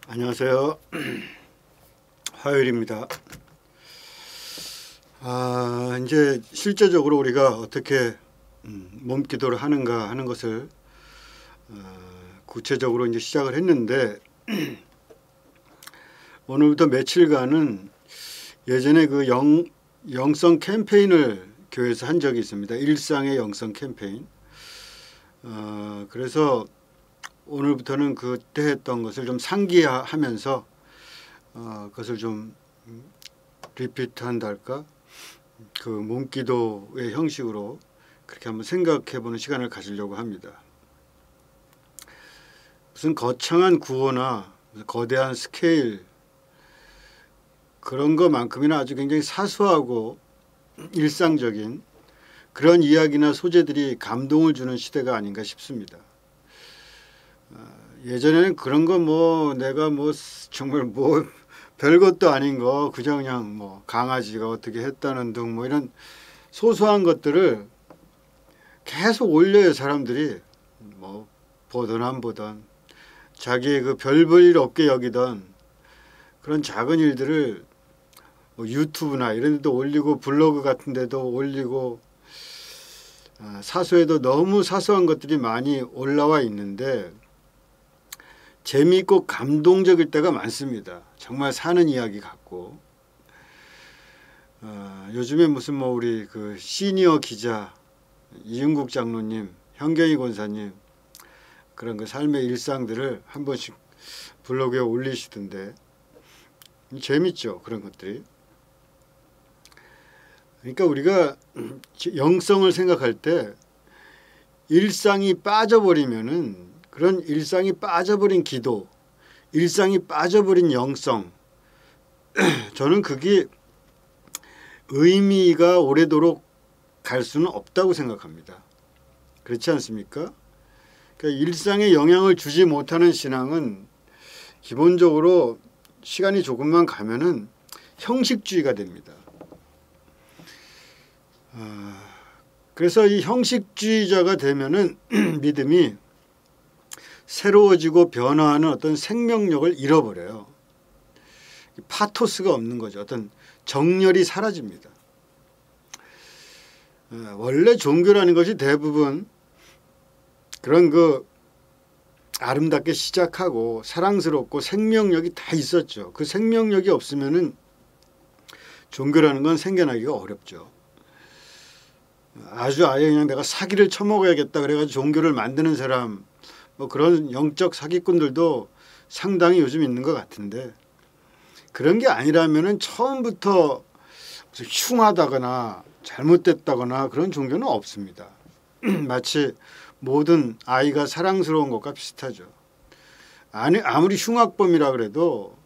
안녕하세요. 화요일입니다. 이제 실제적으로 우리가 어떻게 몸기도를 하는가 하는 것을 구체적으로 이제 시작을 했는데 오늘부터 며칠간은 예전에 그 영성 캠페인을 교회에서 한 적이 있습니다. 일상의 영성 캠페인. 그래서 오늘부터는 그때 했던 것을 좀 상기하면서 그것을 좀 리피트한달까, 그 몸기도의 형식으로 그렇게 한번 생각해보는 시간을 가지려고 합니다. 무슨 거창한 구호나 거대한 스케일 그런 것만큼이나 아주 굉장히 사소하고 일상적인 그런 이야기나 소재들이 감동을 주는 시대가 아닌가 싶습니다. 예전에는 그런 거 내가 정말 별것도 아닌 거 그냥 강아지가 어떻게 했다는 등 이런 소소한 것들을 계속 올려요. 사람들이 보던 안 보던 자기의 그 별 볼 일 없게 여기던 그런 작은 일들을 유튜브나 이런 데도 올리고 블로그 같은 데도 올리고 사소해도 너무 사소한 것들이 많이 올라와 있는데 재미있고 감동적일 때가 많습니다. 정말 사는 이야기 같고 요즘에 무슨 우리 그 시니어 기자 이윤국 장로님, 현경희 권사님 그런 그 삶의 일상들을 한 번씩 블로그에 올리시던데 재밌죠, 그런 것들이. 그러니까 우리가 영성을 생각할 때 일상이 빠져버리면은 그런 일상이 빠져버린 기도, 일상이 빠져버린 영성, 저는 그게 의미가 오래도록 갈 수는 없다고 생각합니다. 그렇지 않습니까? 그러니까 일상에 영향을 주지 못하는 신앙은 기본적으로 시간이 조금만 가면은 형식주의가 됩니다. 그래서 이 형식주의자가 되면은 믿음이 새로워지고 변화하는 어떤 생명력을 잃어버려요. 파토스가 없는 거죠. 어떤 정열이 사라집니다. 원래 종교라는 것이 대부분 그런 그 아름답게 시작하고 사랑스럽고 생명력이 다 있었죠. 그 생명력이 없으면은 종교라는 건 생겨나기가 어렵죠. 아예 그냥 내가 사기를 쳐먹어야겠다 그래가지고 종교를 만드는 사람 그런 영적 사기꾼들도 상당히 요즘 있는 것 같은데 그런 게 아니라면은 처음부터 무슨 흉하다거나 잘못됐다거나 그런 종교는 없습니다. 마치 모든 아이가 사랑스러운 것과 비슷하죠. 아무리 흉악범이라 그래도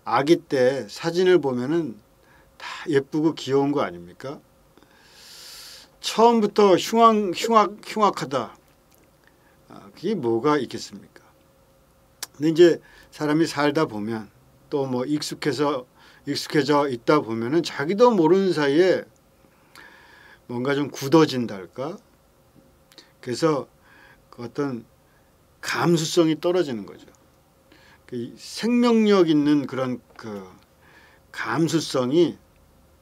아기 때 사진을 보면은 다 예쁘고 귀여운 거 아닙니까? 처음부터 흉악하다. 그게 뭐가 있겠습니까? 근데 이제 사람이 살다 보면 또 익숙해져 있다 보면은 자기도 모르는 사이에 뭔가 좀 굳어진달까? 그래서 그 어떤 감수성이 떨어지는 거죠. 그 생명력 있는 그런 그 감수성이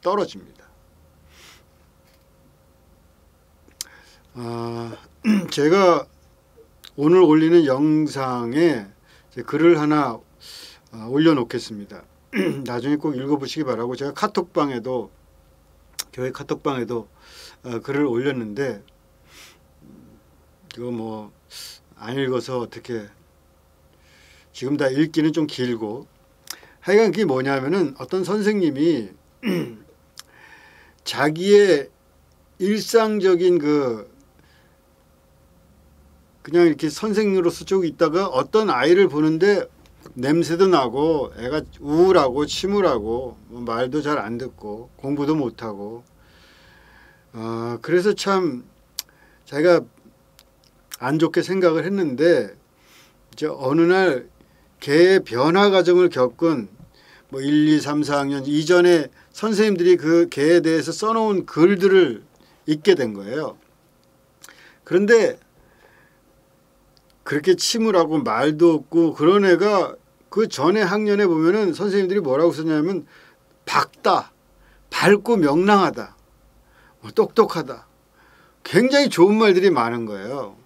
떨어집니다. 제가 오늘 올리는 영상에 글을 하나 올려놓겠습니다. 나중에 꼭 읽어보시기 바라고 제가 카톡방에도 교회 카톡방에도 글을 올렸는데 이거 안 읽어서 어떻게 지금 다 읽기는 좀 길고 하여간 그게 뭐냐면은 어떤 선생님이 자기의 일상적인 그냥 이렇게 선생으로서 쭉 있다가 어떤 아이를 보는데 냄새도 나고 애가 우울하고 침울하고 말도 잘 안 듣고 공부도 못하고 그래서 참 자기가 안 좋게 생각을 했는데 이제 어느 날 개의 변화 과정을 겪은 1, 2, 3, 4학년 이전에 선생님들이 그 개에 대해서 써놓은 글들을 읽게 된 거예요. 그런데 그렇게 침울하고 말도 없고 그런 애가 그 전에 학년에 보면은 선생님들이 뭐라고 썼냐면 밝다, 밝고 명랑하다, 똑똑하다. 굉장히 좋은 말들이 많은 거예요.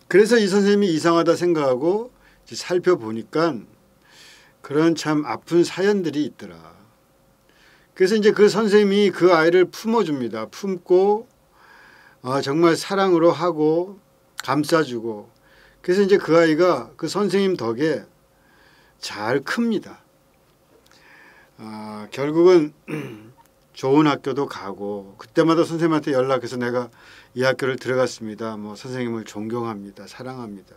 그래서 이 선생님이 이상하다 생각하고 살펴보니까 그런 참 아픈 사연들이 있더라. 그래서 이제 그 선생님이 그 아이를 품어줍니다. 품고 정말 사랑으로 하고 감싸주고, 그래서 이제 그 아이가 그 선생님 덕에 잘 큽니다. 결국은 좋은 학교도 가고, 그때마다 선생님한테 연락해서 내가 이 학교를 들어갔습니다. 뭐 선생님을 존경합니다. 사랑합니다.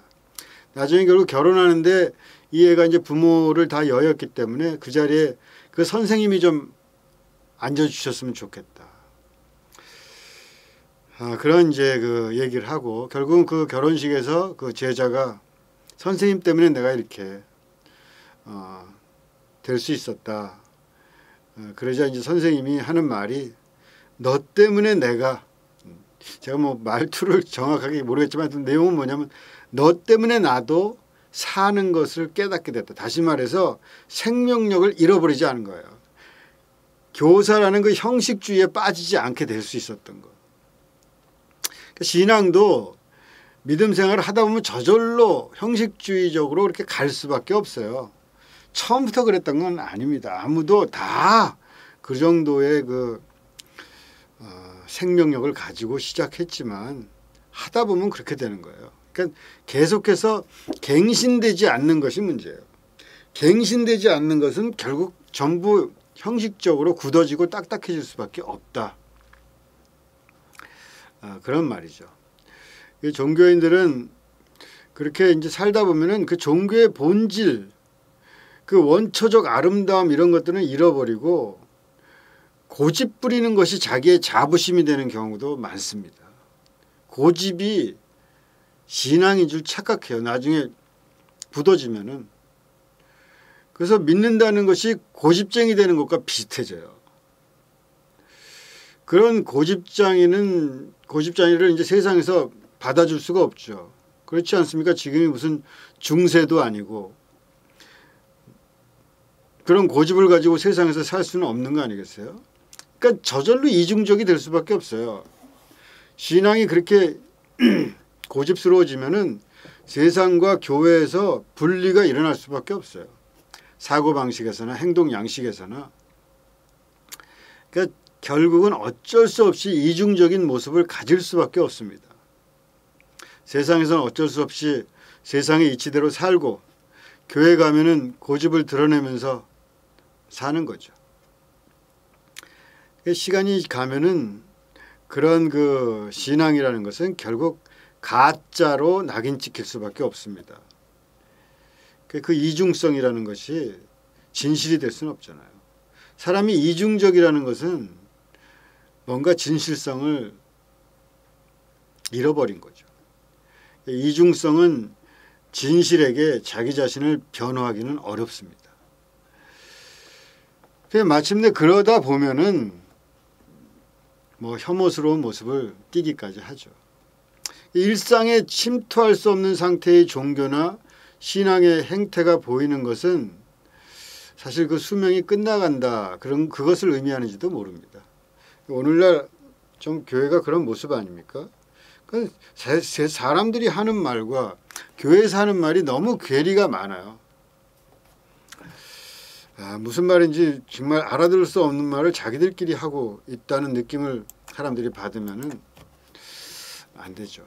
나중에 결국 결혼하는데 이 애가 이제 부모를 다 여였기 때문에 그 자리에 그 선생님이 좀 앉아주셨으면 좋겠다. 그런 이제 그 얘기를 하고, 결국은 그 결혼식에서 그 제자가 선생님 때문에 내가 이렇게 될 수 있었다. 그러자 이제 선생님이 하는 말이, 너 때문에 내가, 제가 뭐 말투를 정확하게 모르겠지만 내용은 뭐냐면, 너 때문에 나도 사는 것을 깨닫게 됐다. 다시 말해서 생명력을 잃어버리지 않은 거예요. 교사라는 그 형식주의에 빠지지 않게 될 수 있었던 거. 신앙도 믿음 생활을 하다 보면 저절로 형식주의적으로 그렇게 갈 수밖에 없어요. 처음부터 그랬던 건 아닙니다. 아무도 다 그 정도의 그 생명력을 가지고 시작했지만 하다 보면 그렇게 되는 거예요. 그러니까 계속해서 갱신되지 않는 것이 문제예요. 갱신되지 않는 것은 결국 전부 형식적으로 굳어지고 딱딱해질 수밖에 없다. 그런 말이죠. 종교인들은 그렇게 이제 살다 보면은 그 종교의 본질, 그 원초적 아름다움 이런 것들은 잃어버리고 고집 부리는 것이 자기의 자부심이 되는 경우도 많습니다. 고집이 신앙인 줄 착각해요. 나중에 굳어지면은. 그래서 믿는다는 것이 고집쟁이 되는 것과 비슷해져요. 그런 고집쟁이를 이제 세상에서 받아줄 수가 없죠. 그렇지 않습니까? 지금이 무슨 중세도 아니고. 그런 고집을 가지고 세상에서 살 수는 없는 거 아니겠어요? 그러니까 저절로 이중적이 될 수밖에 없어요. 신앙이 그렇게 고집스러워지면은 세상과 교회에서 분리가 일어날 수밖에 없어요. 사고방식에서나 행동 양식에서나. 그러니까 결국은 어쩔 수 없이 이중적인 모습을 가질 수밖에 없습니다. 세상에서는 어쩔 수 없이 세상의 이치대로 살고, 교회 가면은 고집을 드러내면서 사는 거죠. 시간이 가면은 그런 그 신앙이라는 것은 결국 가짜로 낙인 찍힐 수밖에 없습니다. 그 이중성이라는 것이 진실이 될 수는 없잖아요. 사람이 이중적이라는 것은 뭔가 진실성을 잃어버린 거죠. 이중성은 진실에게 자기 자신을 변호하기는 어렵습니다. 마침내 그러다 보면은 뭐 혐오스러운 모습을 띠기까지 하죠. 일상에 침투할 수 없는 상태의 종교나 신앙의 행태가 보이는 것은 사실 그 수명이 끝나간다, 그것을 의미하는지도 모릅니다. 오늘날 좀 교회가 그런 모습 아닙니까? 사람들이 하는 말과 교회에서 하는 말이 너무 괴리가 많아요. 무슨 말인지 정말 알아들을 수 없는 말을 자기들끼리 하고 있다는 느낌을 사람들이 받으면은 안 되죠.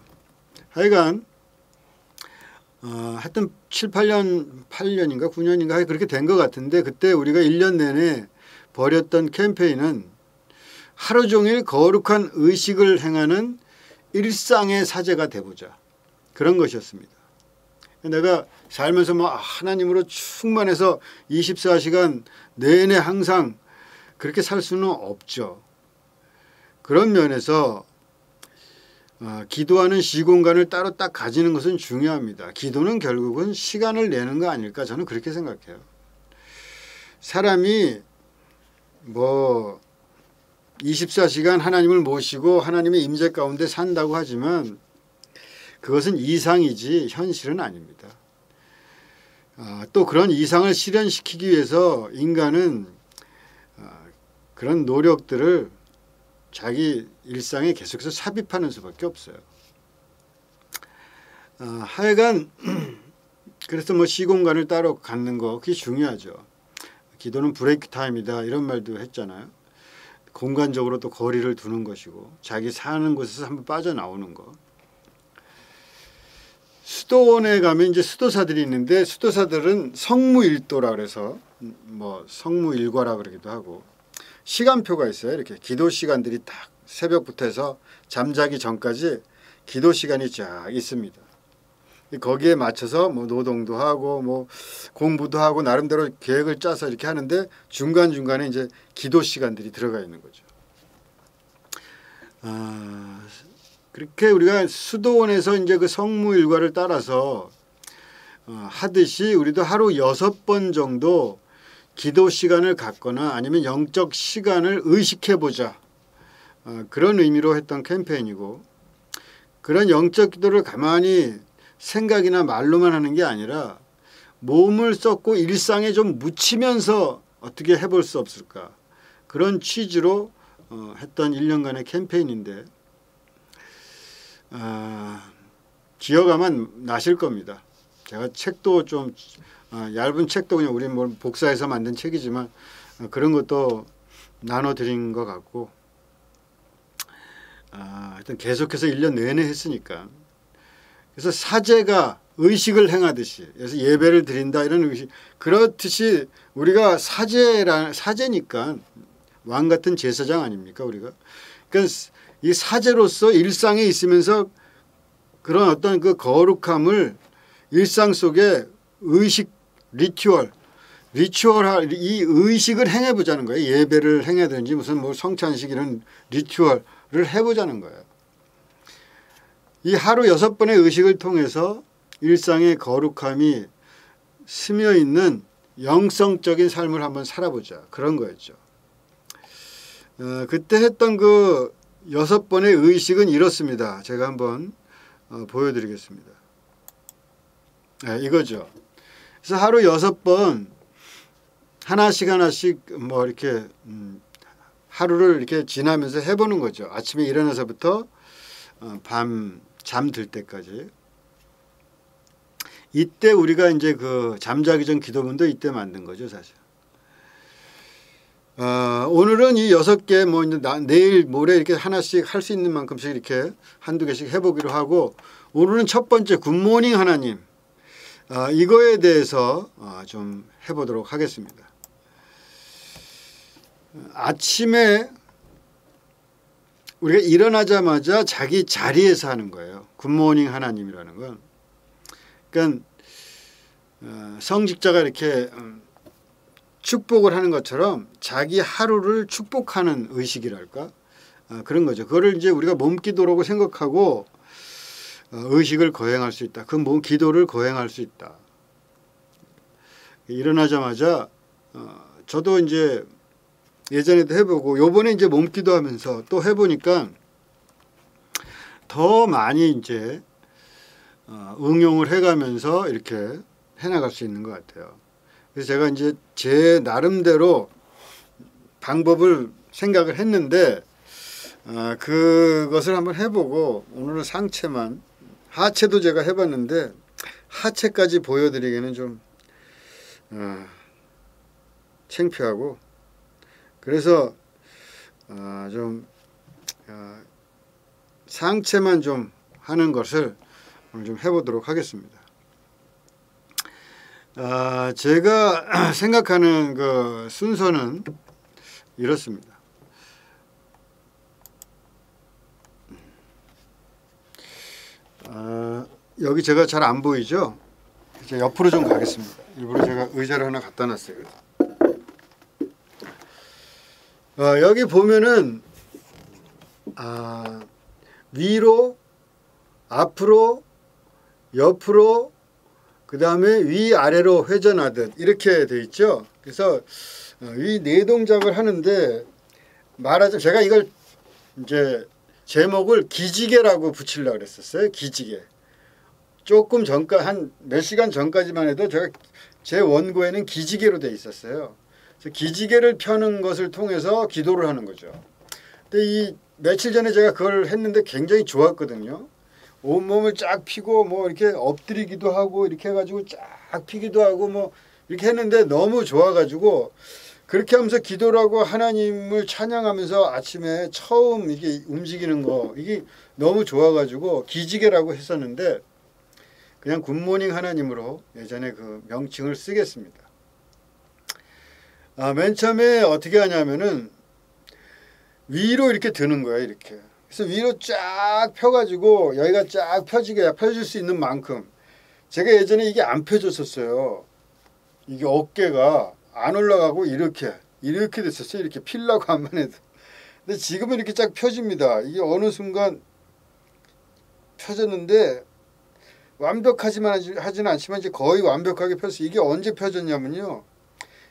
하여간 하여튼 8년인가 9년인가 그렇게 된 것 같은데, 그때 우리가 1년 내내 벌였던 캠페인은 하루 종일 거룩한 의식을 행하는 일상의 사제가 되보자, 그런 것이었습니다. 내가 살면서 뭐 하나님으로 충만해서 24시간 내내 항상 그렇게 살 수는 없죠. 그런 면에서 기도하는 시공간을 따로 딱 가지는 것은 중요합니다. 기도는 결국은 시간을 내는 거 아닐까, 저는 그렇게 생각해요. 사람이 뭐 24시간 하나님을 모시고 하나님의 임재 가운데 산다고 하지만 그것은 이상이지 현실은 아닙니다. 또 그런 이상을 실현시키기 위해서 인간은 그런 노력들을 자기 일상에 계속해서 삽입하는 수밖에 없어요. 하여간 그래서 뭐 시공간을 따로 갖는 거 그게 중요하죠. 기도는 브레이크 타임이다 이런 말도 했잖아요. 공간적으로 또 거리를 두는 것이고 자기 사는 곳에서 한번 빠져나오는 거. 수도원에 가면 이제 수도사들이 있는데 수도사들은 성무일도라 그래서 뭐 성무일과라 그러기도 하고 시간표가 있어요. 이렇게 기도 시간들이 딱 새벽부터 해서 잠자기 전까지 기도 시간이 쫙 있습니다. 거기에 맞춰서 뭐 노동도 하고 뭐 공부도 하고 나름대로 계획을 짜서 이렇게 하는데 중간중간에 이제 기도 시간들이 들어가 있는 거죠. 그렇게 우리가 수도원에서 이제 그 성무 일과를 따라서 하듯이 우리도 하루 6번 정도 기도 시간을 갖거나 아니면 영적 시간을 의식해 보자. 그런 의미로 했던 캠페인이고 그런 영적 기도를 가만히 생각이나 말로만 하는 게 아니라 몸을 썩고 일상에 좀 묻히면서 어떻게 해볼 수 없을까. 그런 취지로 했던 1년간의 캠페인인데 기억 아마 나실 겁니다. 제가 책도 좀 얇은 책도 그냥 우리 뭐 복사해서 만든 책이지만 그런 것도 나눠드린 것 같고 하여튼 계속해서 1년 내내 했으니까 그래서 사제가 의식을 행하듯이 그래서 예배를 드린다 이런 의식 그렇듯이 우리가 사제니까 왕 같은 제사장 아닙니까 우리가. 그러니까 이 사제로서 일상에 있으면서 그런 어떤 그 거룩함을 일상 속에 의식 리추얼 이 의식을 행해보자는 거예요. 예배를 행해든지 무슨 뭐 성찬식 이런 리추얼을 해보자는 거예요. 이 하루 6번의 의식을 통해서 일상의 거룩함이 스며있는 영성적인 삶을 한번 살아보자. 그런 거였죠. 그때 했던 그 6번의 의식은 이렇습니다. 제가 한번 보여드리겠습니다. 이거죠. 그래서 하루 6번 하나씩 뭐 이렇게 하루를 이렇게 지나면서 해보는 거죠. 아침에 일어나서부터 밤 잠들 때까지. 이때 우리가 이제 그 잠자기 전 기도문도 이때 만든 거죠, 사실. 오늘은 이 6개 뭐 이제 내일 모레 이렇게 하나씩 할 수 있는 만큼씩 이렇게 한두 개씩 해보기로 하고 오늘은 첫 번째 굿모닝 하나님 이거에 대해서 좀 해보도록 하겠습니다. 아침에 우리가 일어나자마자 자기 자리에서 하는 거예요. 굿모닝 하나님이라는 건. 그러니까 성직자가 이렇게 축복을 하는 것처럼 자기 하루를 축복하는 의식이랄까 그런 거죠. 그거를 이제 우리가 몸기도라고 생각하고 의식을 거행할 수 있다. 그 몸 기도를 거행할 수 있다. 일어나자마자 저도 이제 예전에도 해보고 요번에 이제 몸기도 하면서 또 해보니까 더 많이 이제 응용을 해가면서 이렇게 해나갈 수 있는 것 같아요. 그래서 제가 이제 제 나름대로 방법을 생각을 했는데 그것을 한번 해보고 오늘은 상체만 하체도 제가 해봤는데 하체까지 보여드리기는 좀 창피하고 그래서 좀 상체만 좀 하는 것을 오늘 좀 해보도록 하겠습니다. 제가 생각하는 그 순서는 이렇습니다. 여기 제가 잘 안 보이죠? 이제 옆으로 좀 가겠습니다. 일부러 제가 의자를 하나 갖다 놨어요. 여기 보면은 위로, 앞으로, 옆으로, 그 다음에 위아래로 회전하듯 이렇게 돼 있죠. 그래서 이 네 동작을 하는데 말하자면 제가 이걸 이제 제목을 기지개라고 붙이려고 그랬었어요. 기지개. 조금 전까 한 몇 시간 전까지만 해도 제가 제 원고에는 기지개로 돼 있었어요. 그래서 기지개를 펴는 것을 통해서 기도를 하는 거죠. 근데 이 며칠 전에 제가 그걸 했는데 굉장히 좋았거든요. 온몸을 쫙 펴고 뭐 이렇게 엎드리기도 하고 이렇게 해가지고 쫙 펴기도 하고 뭐 이렇게 했는데 너무 좋아가지고 그렇게 하면서 기도를 하고 하나님을 찬양하면서 아침에 처음 이게 움직이는 거 이게 너무 좋아가지고 기지개라고 했었는데 그냥 굿모닝 하나님으로 예전에 그 명칭을 쓰겠습니다. 맨 처음에 어떻게 하냐면은 위로 이렇게 드는 거예요. 이렇게. 그래서 위로 쫙 펴가지고 여기가 쫙 펴질 수 있는 만큼 제가 예전에 이게 안 펴졌었어요. 이게 어깨가 안 올라가고 이렇게 됐었어요. 이렇게 필라고 한번 해도. 근데 지금은 이렇게 쫙 펴집니다. 이게 어느 순간 펴졌는데 완벽하지만 하지는 않지만 이제 거의 완벽하게 폈어요. 이게 언제 펴졌냐면요.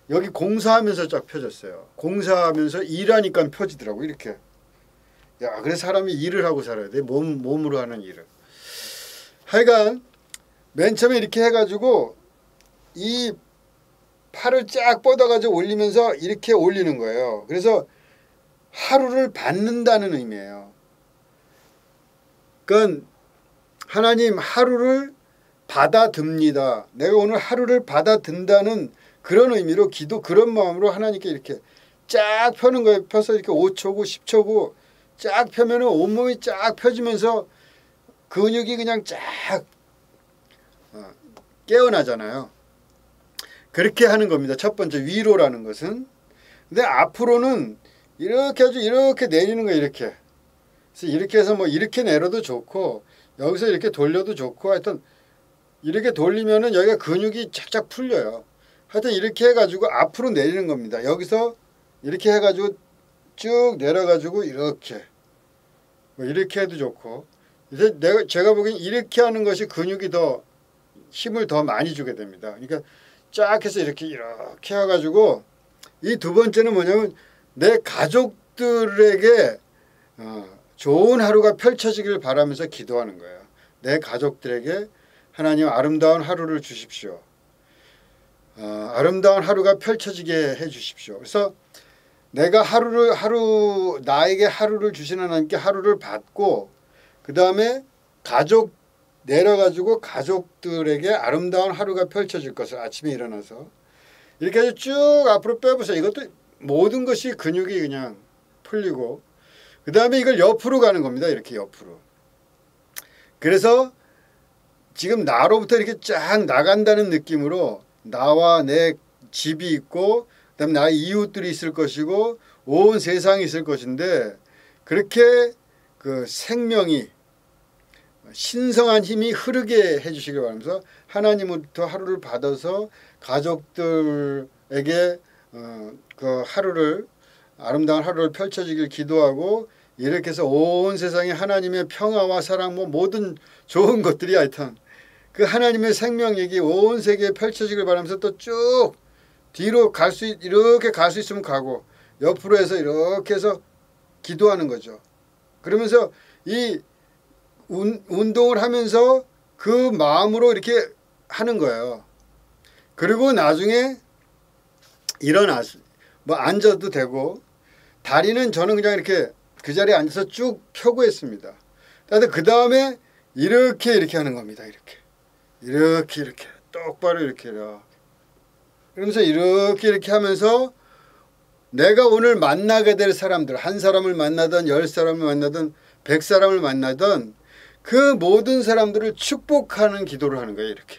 여기 공사하면서 쫙 펴졌어요. 공사하면서 일하니까 펴지더라고 이렇게. 야, 그래서 사람이 일을 하고 살아야 돼. 몸으로 하는 일을. 하여간 맨 처음에 이렇게 해가지고 이 팔을 쫙 뻗어가지고 올리면서 이렇게 올리는 거예요. 그래서 하루를 받는다는 의미예요. 그러니까 하나님 하루를 받아듭니다. 내가 오늘 하루를 받아든다는 그런 의미로 기도 그런 마음으로 하나님께 이렇게 쫙 펴는 거예요. 펴서 이렇게 5초고 10초고 쫙 펴면은 온몸이 쫙 펴지면서 근육이 그냥 쫙 깨어나잖아요. 그렇게 하는 겁니다. 첫 번째 위로라는 것은. 근데 앞으로는 이렇게 아주 이렇게 내리는 거예요. 이렇게. 그래서 이렇게 해서 뭐 이렇게 내려도 좋고 여기서 이렇게 돌려도 좋고 하여튼 이렇게 돌리면은 여기가 근육이 착착 풀려요. 하여튼 이렇게 해가지고 앞으로 내리는 겁니다. 여기서 이렇게 해가지고 쭉 내려가지고 이렇게 뭐 이렇게 해도 좋고 이제 제가 보기엔 이렇게 하는 것이 근육이 더 힘을 더 많이 주게 됩니다. 그러니까 쫙 해서 이렇게 해가지고 이 두 번째는 뭐냐면 내 가족들에게 좋은 하루가 펼쳐지길 바라면서 기도하는 거예요. 내 가족들에게 하나님 아름다운 하루를 주십시오. 아름다운 하루가 펼쳐지게 해 주십시오. 그래서 내가 나에게 하루를 주신 하나님께 하루를 받고 그 다음에 내려가지고 가족들에게 아름다운 하루가 펼쳐질 것을 아침에 일어나서 이렇게 해서 쭉 앞으로 빼보세요. 이것도 모든 것이 근육이 그냥 풀리고 그 다음에 이걸 옆으로 가는 겁니다. 이렇게 옆으로. 그래서 지금 나로부터 이렇게 쫙 나간다는 느낌으로 나와 내 집이 있고 그다음에 나의 이웃들이 있을 것이고 온 세상이 있을 것인데 그렇게 그 생명이 신성한 힘이 흐르게 해주시길 바라면서 하나님부터 하루를 받아서 가족들에게 그 아름다운 하루를 펼쳐지길 기도하고 이렇게 해서 온 세상에 하나님의 평화와 사랑 뭐 모든 좋은 것들이 하여튼 그 하나님의 생명력이 온 세계에 펼쳐지길 바라면서 또 쭉 뒤로 이렇게 갈 수 있으면 가고 옆으로 해서 이렇게 해서 기도하는 거죠. 그러면서 이 운동을 하면서 그 마음으로 이렇게 하는 거예요. 그리고 나중에 일어나서 뭐 앉아도 되고 다리는 저는 그냥 이렇게 그 자리에 앉아서 쭉 펴고 했습니다. 그 다음에 이렇게 하는 겁니다. 이렇게 똑바로 이렇게 그러면서 이렇게 하면서 내가 오늘 만나게 될 사람들 한 사람을 만나든 10사람을 만나든 100사람을 만나든 그 모든 사람들을 축복하는 기도를 하는 거예요. 이렇게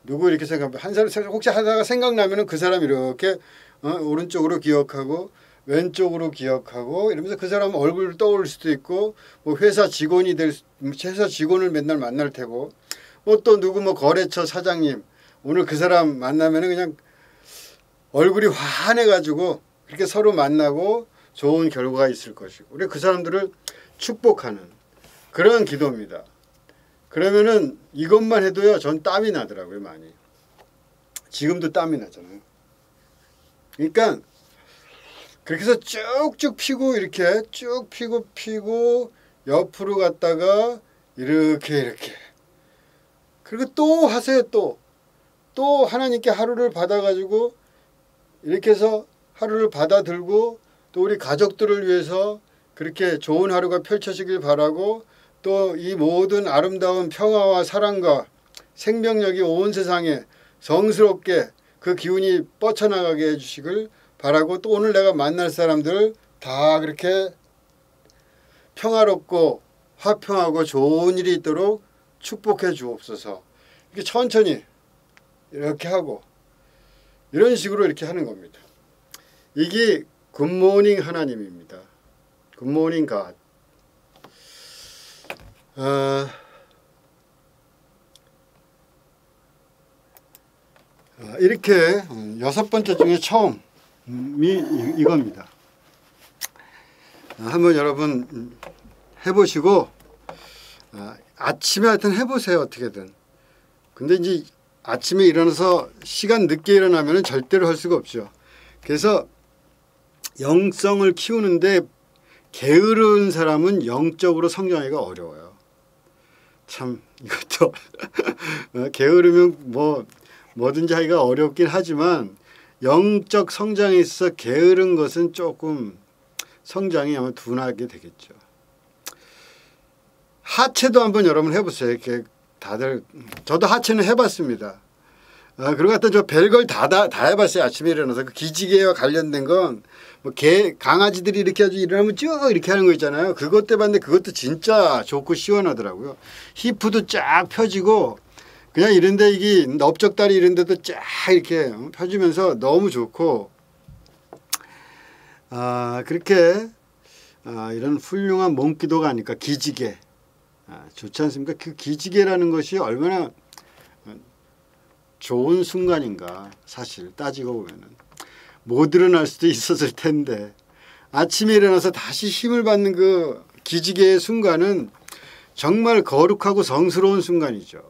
누구 이렇게 생각하면 한 사람 혹시 하다가 생각나면은 그 사람 이렇게 오른쪽으로 기억하고 왼쪽으로 기억하고 이러면서 그 사람 얼굴을 떠올릴 수도 있고 뭐 회사 직원을 맨날 만날 테고 뭐 또 누구 뭐 거래처 사장님 오늘 그 사람 만나면은 그냥 얼굴이 환해가지고 그렇게 서로 만나고 좋은 결과가 있을 것이고 우리 그 사람들을 축복하는 그런 기도입니다. 그러면은 이것만 해도요 전 땀이 나더라고요. 많이. 지금도 땀이 나잖아요. 그러니까 그렇게 해서 쭉쭉 피고 이렇게 쭉 피고 옆으로 갔다가 이렇게 그리고 또 하세요. 또 하나님께 하루를 받아가지고 이렇게 해서 하루를 받아들고 또 우리 가족들을 위해서 그렇게 좋은 하루가 펼쳐지길 바라고 또 이 모든 아름다운 평화와 사랑과 생명력이 온 세상에 성스럽게 그 기운이 뻗쳐나가게 해주시길 바라고 또 오늘 내가 만날 사람들 다 그렇게 평화롭고 화평하고 좋은 일이 있도록 축복해 주옵소서. 이렇게 천천히 이렇게 하고 이런 식으로 이렇게 하는 겁니다. 이게 굿모닝 하나님입니다. 굿모닝 갓. 이렇게 6번째 중에 처음이 이겁니다. 한번 여러분 해보시고 아침에 하여튼 해보세요. 어떻게든. 근데 이제 아침에 일어나서 시간 늦게 일어나면 절대로 할 수가 없죠. 그래서 영성을 키우는데 게으른 사람은 영적으로 성장하기가 어려워요. 참 이것도 게으르면 뭐든지 하기가 어렵긴 하지만 영적 성장에 있어서 게으른 것은 조금 성장이 아마 둔하게 되겠죠. 하체도 한번 여러분 해보세요. 이렇게 다들 저도 하체는 해봤습니다. 그리고 하여튼 저 별걸 다 해봤어요. 아침에 일어나서 그 기지개와 관련된 건 뭐 강아지들이 이렇게 아주 일어나면 쭉 이렇게 하는 거 있잖아요. 그것 때봤는데 그것도 진짜 좋고 시원하더라고요. 히프도 쫙 펴지고 그냥 이런데 이게 넓적다리 이런데도 쫙 이렇게 펴지면서 너무 좋고 그렇게 이런 훌륭한 몸기도가 아닐까. 기지개 좋지 않습니까? 그 기지개라는 것이 얼마나 좋은 순간인가. 사실 따지고 보면은 못 일어날 수도 있었을 텐데 아침에 일어나서 다시 힘을 받는 그 기지개의 순간은 정말 거룩하고 성스러운 순간이죠.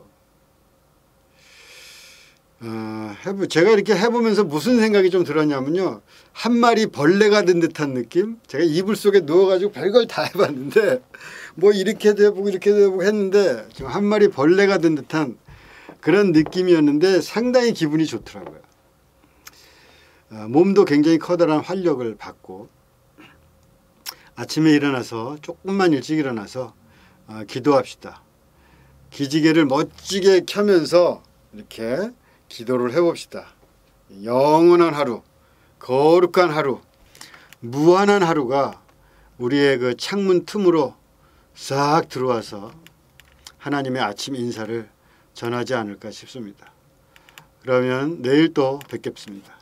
제가 이렇게 해보면서 무슨 생각이 좀 들었냐면요. 한 마리 벌레가 된 듯한 느낌? 제가 이불 속에 누워가지고 별걸 다 해봤는데 뭐 이렇게도 해보고 이렇게도 해보고 했는데 지금 한 마리 벌레가 된 듯한 그런 느낌이었는데 상당히 기분이 좋더라고요. 몸도 굉장히 커다란 활력을 받고 아침에 일어나서 조금만 일찍 일어나서 기도합시다. 기지개를 멋지게 켜면서 이렇게 기도를 해봅시다. 영원한 하루, 거룩한 하루, 무한한 하루가 우리의 그 창문 틈으로 싹 들어와서 하나님의 아침 인사를 전하지 않을까 싶습니다. 그러면 내일 또 뵙겠습니다.